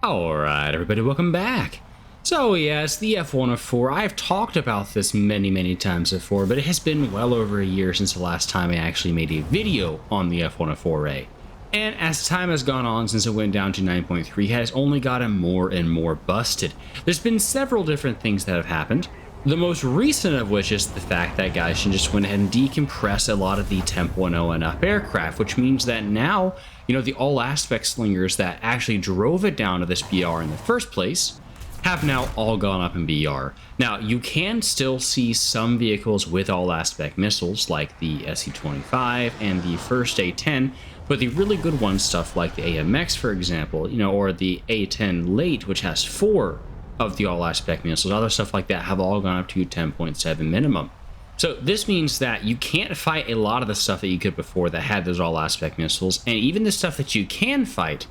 Alright everybody, welcome back. So yes, the F-104, I've talked about this many times before, but it has been well over a year since the last time I actually made a video on the F-104A. And as time has gone on since it went down to 9.3, it has only gotten more and more busted. There's been several different things that have happened. The most recent of which is the fact that Gaijin just went ahead and decompressed a lot of the Temp 1.0 and up aircraft, which means that now, the all-aspect slingers that actually drove it down to this BR in the first place have now all gone up in BR. Now, you can still see some vehicles with all-aspect missiles, like the SE-25 and the first A-10, but the really good ones, stuff like the AMX, for example, or the A-10 Late, which has 4 of the all-aspect missiles, other stuff like that have all gone up to 10.7 minimum. So this means that you can't fight a lot of the stuff that you could before that had those all-aspect missiles, and even the stuff that you can fight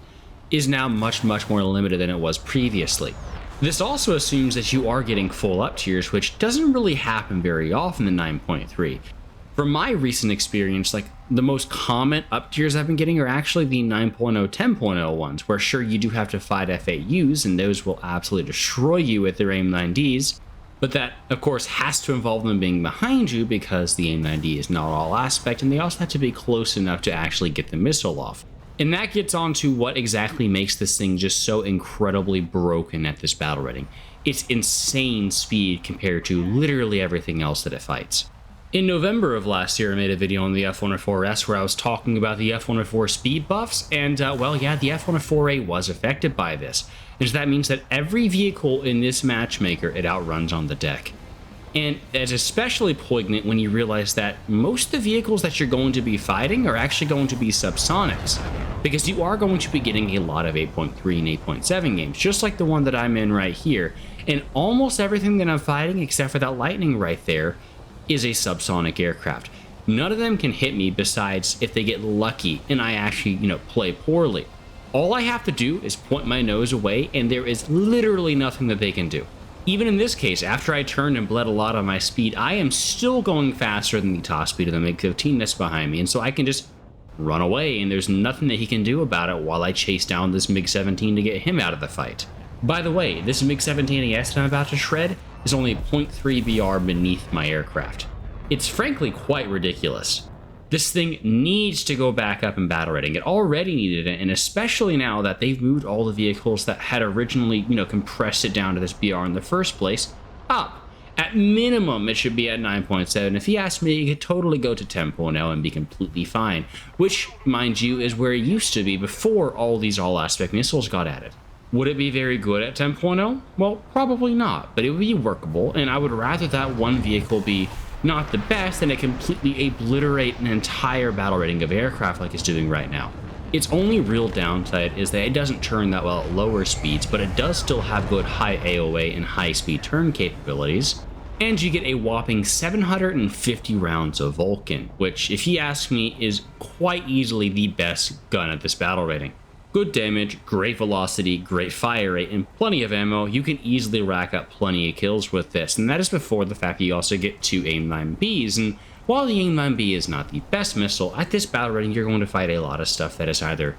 is now much more limited than it was previously. This also assumes that you are getting full up tiers, which doesn't really happen very often in 9.3. From my recent experience, the most common up tiers I've been getting are actually the 9.0, 10.0 ones, where sure, you do have to fight FAUs, and those will absolutely destroy you with their AIM-9Ds, but that, of course, has to involve them being behind you because the AIM-9D is not all aspect, and they also have to be close enough to actually get the missile off. And that gets on to what exactly makes this thing just so incredibly broken at this battle rating. It's insane speed compared to literally everything else that it fights. In November of last year, I made a video on the F-104S where I was talking about the F-104 speed buffs, and well, yeah, the F-104A was affected by this. And so that means that every vehicle in this matchmaker, it outruns on the deck. And it's especially poignant when you realize that most of the vehicles that you're going to be fighting are actually going to be subsonics, because you are going to be getting a lot of 8.3 and 8.7 games, just like the one that I'm in right here. And almost everything that I'm fighting, except for that Lightning right there, is a subsonic aircraft. None of them can hit me besides if they get lucky and I actually, play poorly. All I have to do is point my nose away and there is literally nothing that they can do. Even in this case, after I turned and bled a lot of my speed, I am still going faster than the top speed of the MiG-15 that's behind me, and so I can just run away and there's nothing that he can do about it while I chase down this MiG-17 to get him out of the fight. By the way, this MiG-17AS that I'm about to shred is only 0.3 BR beneath my aircraft. It's frankly quite ridiculous. This thing needs to go back up in battle rating. It already needed it, and especially now that they've moved all the vehicles that had originally, compressed it down to this BR in the first place, up. At minimum, it should be at 9.7. If you ask me, it could totally go to 10.0 and be completely fine, which, mind you, is where it used to be before all these all-aspect missiles got added. Would it be very good at 10.0? Well, probably not, but it would be workable, and I would rather that one vehicle be not the best than it completely obliterate an entire battle rating of aircraft like it's doing right now. Its only real downside is that it doesn't turn that well at lower speeds, but it does still have good high AOA and high speed turn capabilities, and you get a whopping 750 rounds of Vulcan, which, if you ask me, is quite easily the best gun at this battle rating. Good damage, great velocity, great fire rate, and plenty of ammo. You can easily rack up plenty of kills with this, and that is before the fact that you also get 2 AIM-9Bs, and while the AIM-9B is not the best missile, at this battle rating you're going to fight a lot of stuff that is either,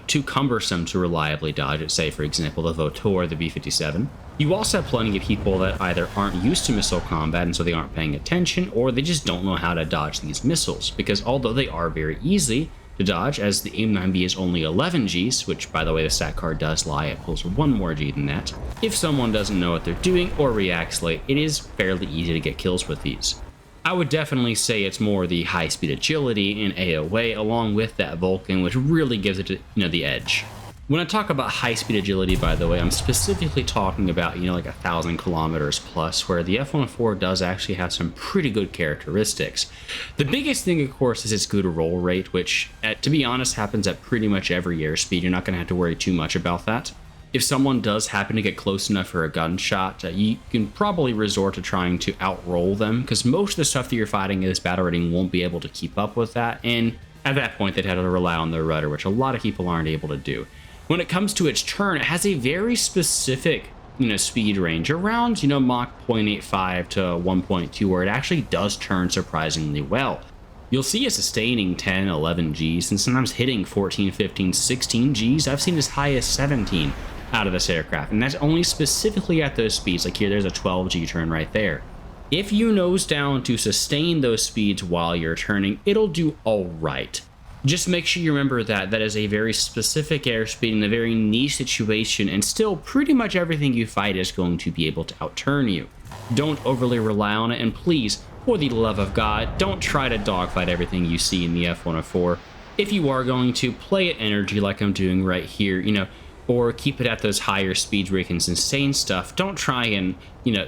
too cumbersome to reliably dodge it, say for example the Votor or the B-57. You also have plenty of people that either aren't used to missile combat and so they aren't paying attention, or they just don't know how to dodge these missiles, because although they are very easy to dodge, as the AIM-9B is only 11 Gs, which by the way the stat card does lie, it pulls 1 more G than that. If someone doesn't know what they're doing or reacts late, it is fairly easy to get kills with these. I would definitely say it's more the high speed agility and AOA along with that Vulcan which really gives it the edge. When I talk about high-speed agility, by the way, I'm specifically talking about, like 1,000 kilometers plus, where the F-104 does actually have some pretty good characteristics. The biggest thing, of course, is its good roll rate, which, to be honest, happens at pretty much every airspeed. You're not going to have to worry too much about that. If someone does happen to get close enough for a gunshot, you can probably resort to trying to outroll them, because most of the stuff that you're fighting in this battle rating won't be able to keep up with that, and at that point they'd have to rely on their rudder, which a lot of people aren't able to do. When it comes to its turn, it has a very specific, speed range around, Mach 0.85 to 1.2, where it actually does turn surprisingly well. You'll see it sustaining 10, 11 Gs, and sometimes hitting 14, 15, 16 Gs. I've seen as high as 17. out of this aircraft, and that's only specifically at those speeds. Like here, there's a 12G turn right there. If you nose down to sustain those speeds while you're turning, it'll do all right. Just make sure you remember that that is a very specific airspeed in a very niche situation, and still pretty much everything you fight is going to be able to outturn you. Don't overly rely on it, and please, for the love of God, don't try to dogfight everything you see in the F-104. If you are going to, play at energy like I'm doing right here, or keep it at those higher speeds where you can sustain stuff. Don't try and,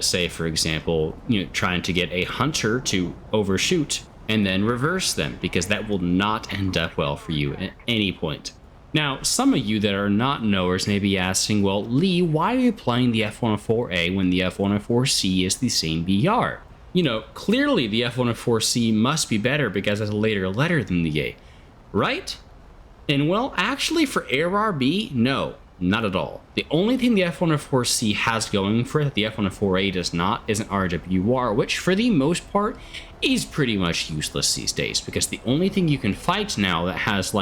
say for example, trying to get a hunter to overshoot and then reverse them, because that will not end up well for you at any point. Now, some of you that are not knowers may be asking, well, Lee, why are you playing the F-104A when the F-104C is the same BR? Clearly the F-104C must be better because it's a later letter than the A, right? And well, actually for ARB, no, not at all. The only thing the F-104C has going for it that the F-104A does not is an RWR, which for the most part is pretty much useless these days, because the only thing you can fight now that has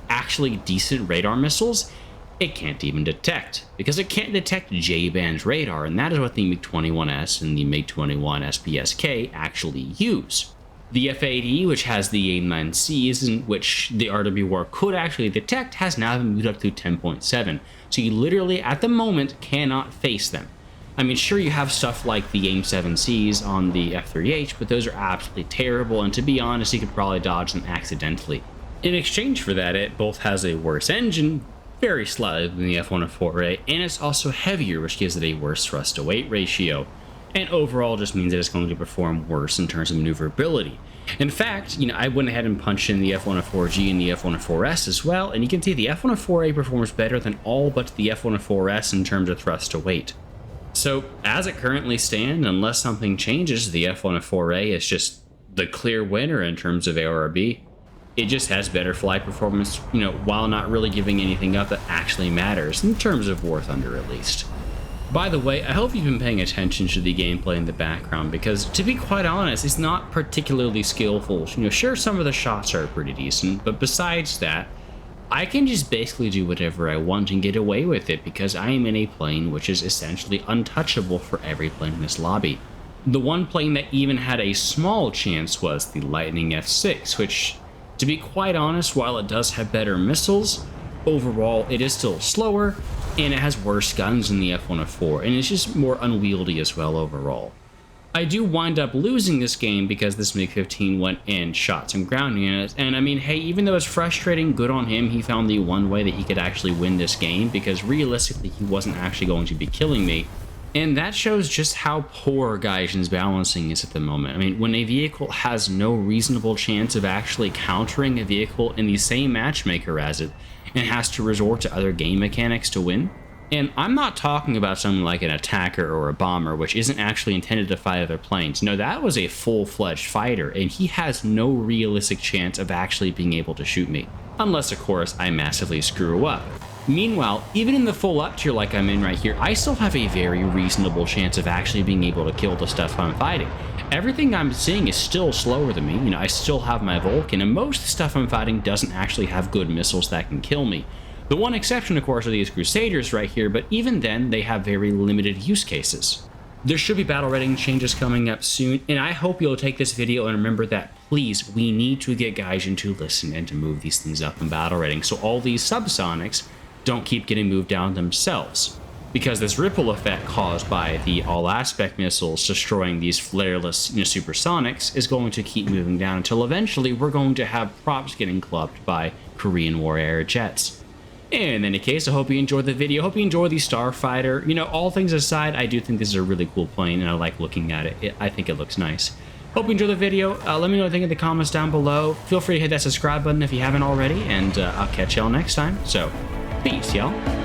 actually decent radar missiles, it can't even detect, because it can't detect J-band radar, and that is what the MiG-21S and the MiG-21 SPSK actually use. The F-80, which has the AIM-9Cs, in which the RWR could actually detect, has now been moved up to 10.7, so you literally, at the moment, cannot face them. I mean, sure, you have stuff like the AIM-7Cs on the F-3H, but those are absolutely terrible, and to be honest, you could probably dodge them accidentally. In exchange for that, it both has a worse engine, very slightly than the F-104A, and it's also heavier, which gives it a worse thrust-to-weight ratio. And overall just means that it's going to perform worse in terms of maneuverability. In fact, I went ahead and punched in the F-104G and the F-104S as well, and you can see the F-104A performs better than all but the F-104S in terms of thrust to weight. So, as it currently stands, unless something changes, the F-104A is just the clear winner in terms of ARB. It just has better flight performance, while not really giving anything up that actually matters, in terms of War Thunder at least. By the way, I hope you've been paying attention to the gameplay in the background, because to be quite honest, it's not particularly skillful. Sure, some of the shots are pretty decent, but besides that, I can just basically do whatever I want and get away with it, because I am in a plane which is essentially untouchable for every plane in this lobby. The one plane that even had a small chance was the Lightning F6, which, to be quite honest, while it does have better missiles, overall it is still slower, and it has worse guns than the F-104, and it's just more unwieldy as well overall. I do wind up losing this game because this MiG-15 went and shot some ground units, and I mean, hey, even though it's frustrating, good on him, he found the one way that he could actually win this game, because realistically he wasn't actually going to be killing me. And that shows just how poor Gaijin's balancing is at the moment. I mean, when a vehicle has no reasonable chance of actually countering a vehicle in the same matchmaker as it, and has to resort to other game mechanics to win. And I'm not talking about something like an attacker or a bomber, which isn't actually intended to fight other planes. No, that was a full-fledged fighter, and he has no realistic chance of actually being able to shoot me. Unless, of course, I massively screw up. Meanwhile, even in the full up tier like I'm in right here, I still have a very reasonable chance of actually being able to kill the stuff I'm fighting. Everything I'm seeing is still slower than me. I still have my Vulcan, and most of the stuff I'm fighting doesn't actually have good missiles that can kill me. The one exception, of course, are these Crusaders right here, but even then, they have very limited use cases. There should be battle rating changes coming up soon, and I hope you'll take this video and remember that, please, we need to get Gaijin to listen and to move these things up in battle rating, so all these subsonics don't keep getting moved down themselves. Because this ripple effect caused by the all-aspect missiles destroying these flareless supersonics is going to keep moving down until eventually we're going to have props getting clubbed by Korean War era jets. In any case, I hope you enjoyed the video. Hope you enjoy the Starfighter. All things aside, I do think this is a really cool plane, and I like looking at it. I think it looks nice. Hope you enjoyed the video. Let me know what you think in the comments down below. Feel free to hit that subscribe button if you haven't already, and I'll catch y'all next time. So, peace, y'all.